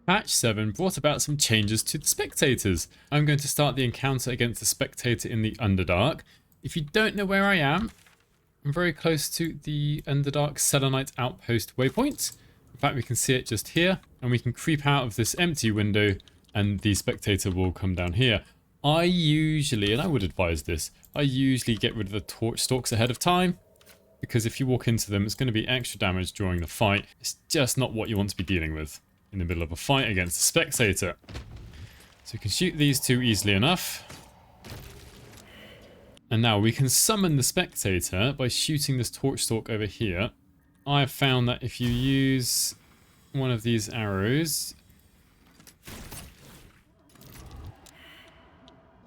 Patch 7 brought about some changes to the Spectators. I'm going to start the encounter against the Spectator in the Underdark. If you don't know where I am, I'm very close to the Underdark Selenite Outpost waypoint. In fact, we can see it just here, and we can creep out of this empty window, and the Spectator will come down here. I usually, and I would advise this, I usually get rid of the torch stalks ahead of time, because if you walk into them, it's going to be extra damage during the fight. It's just not what you want to be dealing with in the middle of a fight against a Spectator. So we can shoot these two easily enough. And now we can summon the Spectator by shooting this torch stalk over here. I have found that if you use one of these arrows...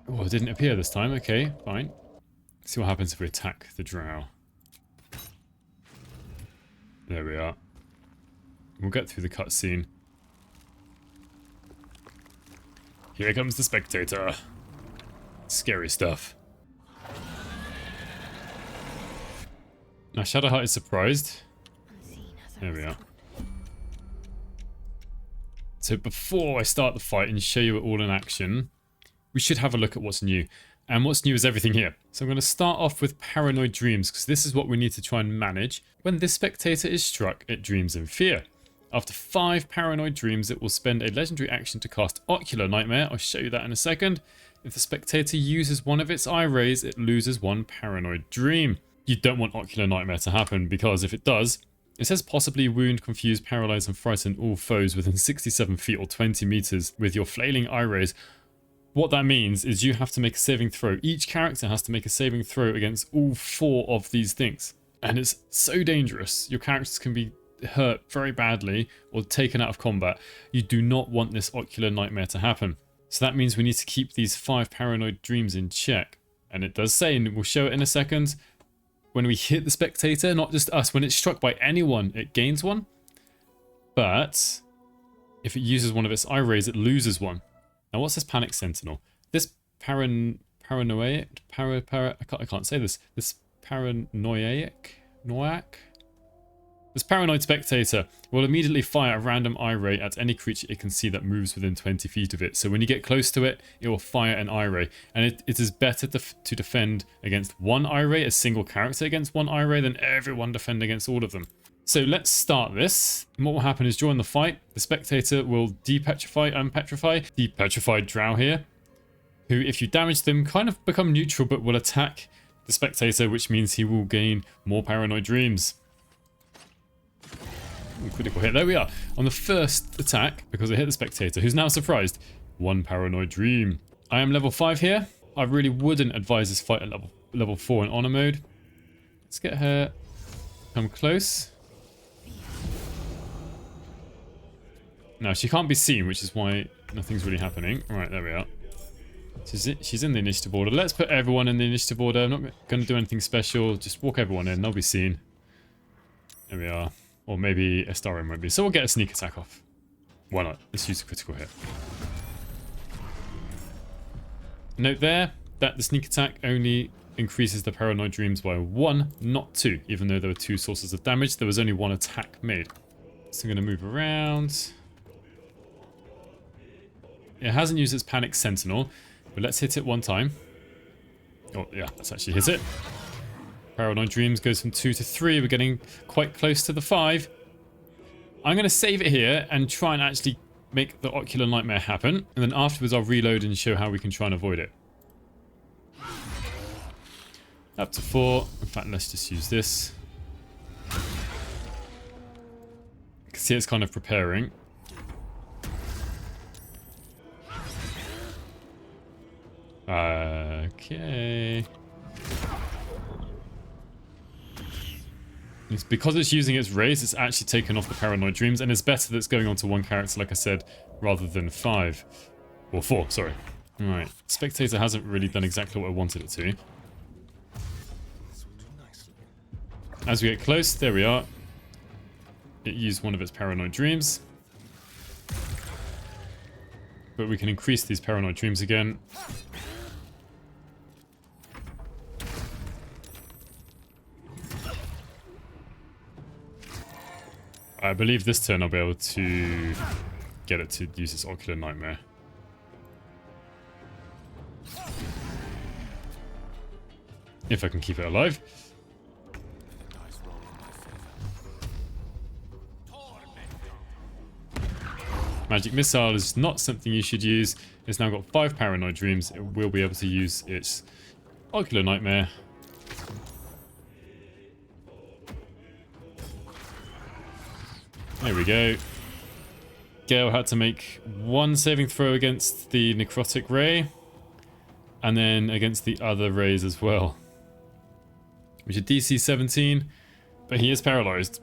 Oh, it didn't appear this time. Okay, fine. Let's see what happens if we attack the drow. There we are. We'll get through the cutscene. Here comes the Spectator. Scary stuff. Now Shadowheart is surprised. There we are. So before I start the fight and show you it all in action, we should have a look at what's new. And what's new is everything here. So I'm going to start off with Paranoid Dreams, because this is what we need to try and manage. When this Spectator is struck, it dreams in fear. After 5 Paranoid Dreams, it will spend a legendary action to cast Ocular Nightmare. I'll show you that in a second. If the Spectator uses one of its eye rays, it loses 1 Paranoid Dream. You don't want Ocular Nightmare to happen, because if it does, it says possibly wound, confuse, paralyze, and frighten all foes within 67 feet or 20 meters with your flailing eye rays. What that means is you have to make a saving throw. Each character has to make a saving throw against all 4 of these things. And it's so dangerous. Your characters can be hurt very badly or taken out of combat. You do not want this Ocular Nightmare to happen. So that means we need to keep these 5 Paranoid Dreams in check. And it does say, and we'll show it in a second, when we hit the Spectator, not just us, when it's struck by anyone, it gains 1. But if it uses one of its eye rays, it loses 1. Now, what's this Panic Sentinel? This paranoid, I can't say this. This This paranoid Spectator will immediately fire a random eye ray at any creature it can see that moves within 20 feet of it. So when you get close to it, it will fire an eye ray. And it is better to defend against 1 eye ray, a single character against 1 eye ray, than everyone defend against all of them. So let's start this. And what will happen is during the fight, the Spectator will depetrify, unpetrify the petrified drow here, who, if you damage them, kind of become neutral but will attack the Spectator, which means he will gain more Paranoid Dreams. Ooh, critical hit. There we are. On the first attack, because I hit the Spectator, who's now surprised, 1 Paranoid Dream. I am level 5 here. I really wouldn't advise this fight at level 4 in honor mode. Let's get her come close. Now, she can't be seen, which is why nothing's really happening. Right, there we are. She's in the initiative order. Let's put everyone in the initiative order. I'm not going to do anything special. Just walk everyone in. They'll be seen. There we are. Or maybe Astarion won't be. So we'll get a sneak attack off. Why not? Let's use a critical hit. Note there that the sneak attack only increases the Paranoid Dreams by 1, not 2. Even though there were 2 sources of damage, there was only 1 attack made. So I'm going to move around. It hasn't used its Panic Sentinel, but let's hit it 1 time. Oh, yeah, let's actually hit it. Paranoid Dreams goes from 2 to 3. We're getting quite close to the 5. I'm going to save it here and try and actually make the Ocular Nightmare happen. And then afterwards, I'll reload and show how we can try and avoid it. Up to 4. In fact, let's just use this. You can see it's kind of preparing. Okay. It's because it's using its rays, it's actually taken off the Paranoid Dreams, and it's better that it's going on to 1 character, like I said, rather than 5. Or 4, sorry. Alright. Spectator hasn't really done exactly what I wanted it to. As we get close, there we are. It used one of its Paranoid Dreams. But we can increase these Paranoid Dreams again. I believe this turn I'll be able to get it to use its Ocular Nightmare. If I can keep it alive. Magic Missile is not something you should use. It's now got 5 Paranoid Dreams. It will be able to use its Ocular Nightmare. There we go. Gale had to make 1 saving throw against the Necrotic Ray. And then against the other rays as well. Which are DC 17. But he is paralyzed.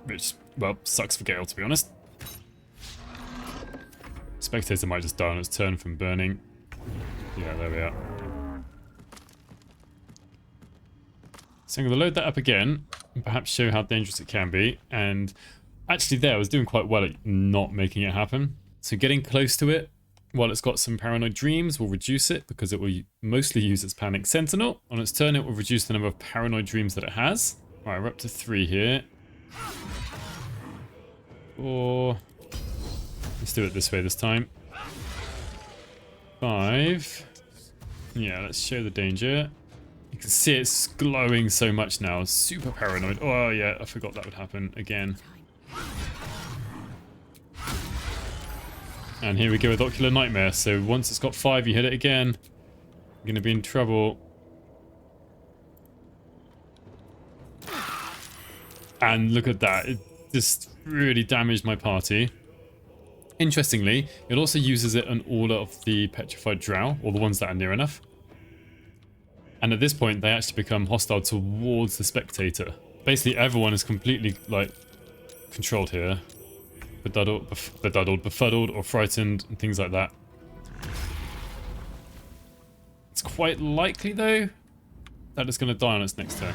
Which, well, sucks for Gale, to be honest. Spectator might just die on its turn from burning. Yeah, there we are. So I'm going to load that up again and perhaps show how dangerous it can be. And actually there, I was doing quite well at not making it happen. So getting close to it while it's got some Paranoid Dreams will reduce it because it will mostly use its Panic Sentinel. On its turn, it will reduce the number of Paranoid Dreams that it has. Alright, we're up to 3 here. 4... Let's do it this way this time. 5. Yeah, let's show the danger. You can see it's glowing so much now. Super paranoid. Oh yeah, I forgot that would happen again. And here we go with Ocular Nightmare. So once it's got 5, you hit it again. You're going to be in trouble. And look at that. It just really damaged my party. Interestingly, it also uses it on all of the petrified drow, or the ones that are near enough. And at this point, they actually become hostile towards the Spectator. Basically, everyone is completely, like, controlled here. Befuddled, befuddled, or frightened, and things like that. It's quite likely, though, that it's going to die on its next turn.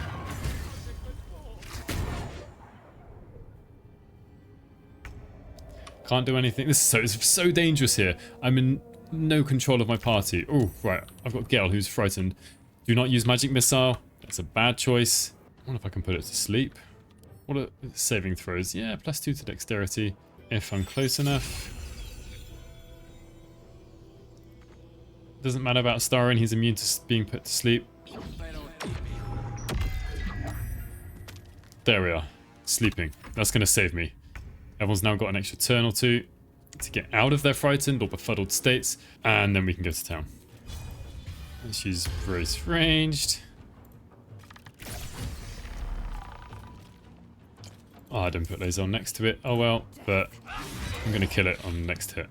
Can't do anything. This is it's so dangerous here. I'm in no control of my party. Oh, right. I've got Gale, who's frightened. Do not use Magic Missile. That's a bad choice. I wonder if I can put it to sleep. What are saving throws? Yeah, +2 to dexterity. If I'm close enough. Doesn't matter about Starin. He's immune to being put to sleep. There we are. Sleeping. That's going to save me. Everyone's now got an extra turn or 2 to get out of their frightened or befuddled states, and then we can go to town. And she's race ranged. Oh, I didn't put laser on next to it. Oh well, but I'm going to kill it on the next hit.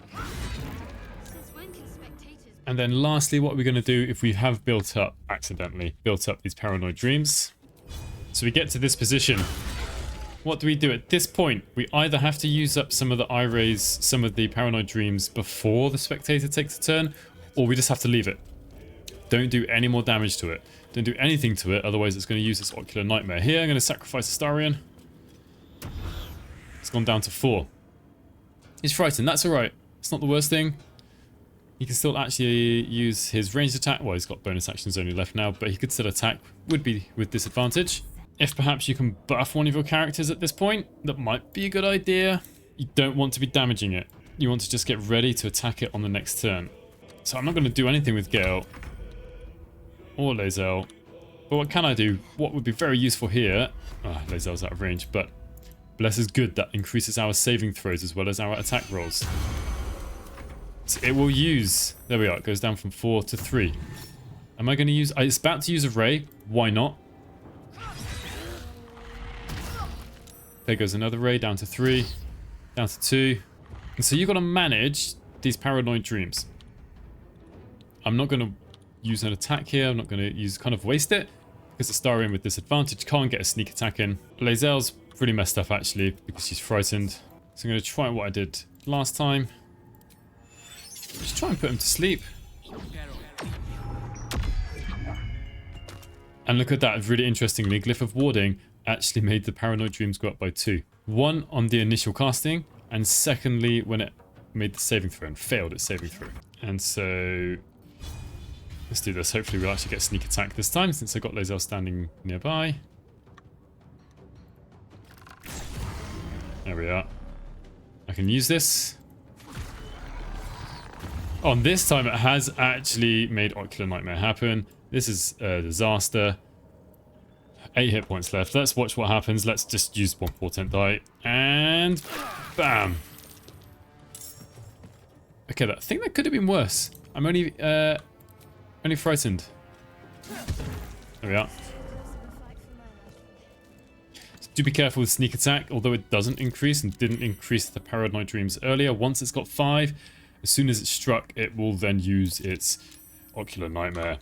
And then lastly, what are we going to do if we have accidentally built up these Paranoid Dreams? So we get to this position. What do we do at this point? We either have to use up some of the eye rays, some of the Paranoid Dreams before the Spectator takes a turn, or we just have to leave it. Don't do any more damage to it. Don't do anything to it, otherwise it's going to use its Ocular Nightmare. Here, I'm going to sacrifice Astarion. It's gone down to 4. He's frightened, that's alright. It's not the worst thing. He can still actually use his ranged attack. Well, he's got bonus actions only left now, but he could still attack. Would be with disadvantage. If perhaps you can buff one of your characters at this point, that might be a good idea. You don't want to be damaging it. You want to just get ready to attack it on the next turn. So I'm not going to do anything with Gale or Lae'zel. But what can I do? What would be very useful here... Oh, Lae'zel's out of range, but Bless is good. That increases our saving throws as well as our attack rolls. So it will use... There we are. It goes down from 4 to 3. Am I going to use... It's about to use a ray. Why not? There goes another ray, down to 3, down to 2. And so you've got to manage these Paranoid Dreams. I'm not going to use an attack here. I'm not going to kind of waste it. Because the Astarion with disadvantage can't get a sneak attack in. Lae'zel's really messed up actually because she's frightened. So I'm going to try what I did last time. Just try and put him to sleep. And look at that, really interestingly, Glyph of Warding actually made the Paranoid Dreams go up by 2. 1 on the initial casting, and secondly when it made the saving throw and failed its saving throw. And so let's do this. Hopefully we'll actually get sneak attack this time since I got Lae'zel standing nearby. There we are. I can use this. On this time, it has actually made Ocular Nightmare happen. This is a disaster. 8 hit points left. Let's watch what happens. Let's just use one portent die. And bam. Okay, I think that could have been worse. I'm only frightened. There we are. Do be careful with sneak attack, although it doesn't increase and didn't increase the Paranoid Dreams earlier. Once it's got 5, as soon as it's struck, it will then use its Ocular Nightmare.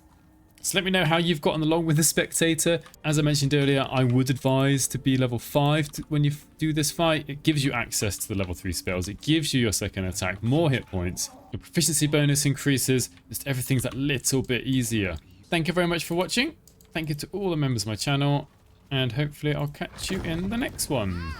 So let me know how you've gotten along with the Spectator. As I mentioned earlier, I would advise to be level 5 when you do this fight. It gives you access to the level 3 spells. It gives you your second attack, more hit points. Your proficiency bonus increases. Just everything's that little bit easier. Thank you very much for watching. Thank you to all the members of my channel. And hopefully I'll catch you in the next one.